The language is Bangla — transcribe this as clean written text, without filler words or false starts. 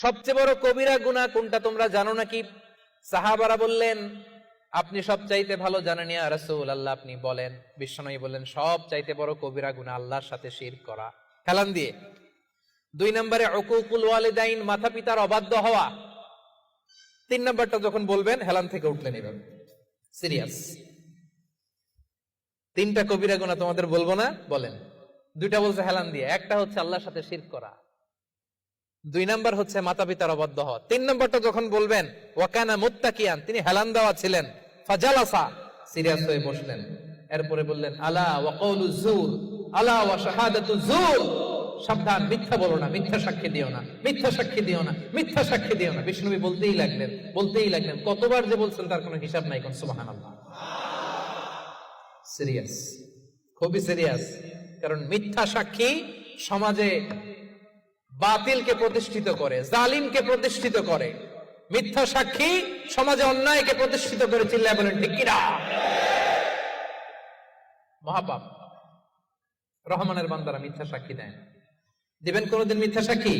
সবচেয়ে বড় কবিরা গুনাহ কোনটা তোমরা জানো নাকি? সাহাবারা বললেন, আপনি সব চাইতে ভালো জানেন ইয়া রাসূলুল্লাহ, আপনি বলেন। বিশ্বনবী বললেন, সব চাইতে বড় কবিরা গুনাহ আল্লাহর সাথে শিরক করা। হেলান দিয়ে। 2 নম্বরে উকুকুল ওয়ালিদাইন, মাতা পিতার অবাধ্য হওয়া। 3 নম্বরটা যখন বলবেন হেলান থেকে উঠলেন এভাবে, সিরিয়াস। 3টা কবিরা গুনাহ তোমাদের বলবো না, বলেন। 2টা বলছে হেলান দিয়ে, একটা হচ্ছে আল্লাহর সাথে শিরক করা, 2 নাম্বার হচ্ছে মাতা পিতার অবাধ্য হওয়া। 3 নম্বরটা যখন বলবেন, ওয়াকানা মুত্তাকিয়ান, তিনি হেলান দেওয়া ছিলেন, ফাজালাসা, সিরিয়াস হয়ে বসলেন। এরপরে বললেন, আলা ওয়া কওলু যুর, আলা ওয়া শাহাদাতু যুর, সাবধান, মিথ্যা বলো না, মিথ্যা সাক্ষী দিও না, মিথ্যা সাক্ষী দিও না, মিথ্যা সাক্ষী দিও না। বিষ্ণু নবী বলতেই লাগলেন, কতবার যে বলছেন তার কোনো হিসাব নাই। কোন সুবহানাল্লাহ। সিরিয়াস, খুবই সিরিয়াস। কারণ মিথ্যা সাক্ষী সমাজে বাতিলকে প্রতিষ্ঠিত করে, জালিমকে প্রতিষ্ঠিত করে। মিথ্যা সাক্ষী সমাজে অন্যায়কে প্রতিষ্ঠিত করে। চিল্লায় বলেন ঠিক কিনা? মহাপাপ। রহমানের বান্দারা মিথ্যা সাক্ষী দেন। দিবেন কোনদিন মিথ্যা সাক্ষী?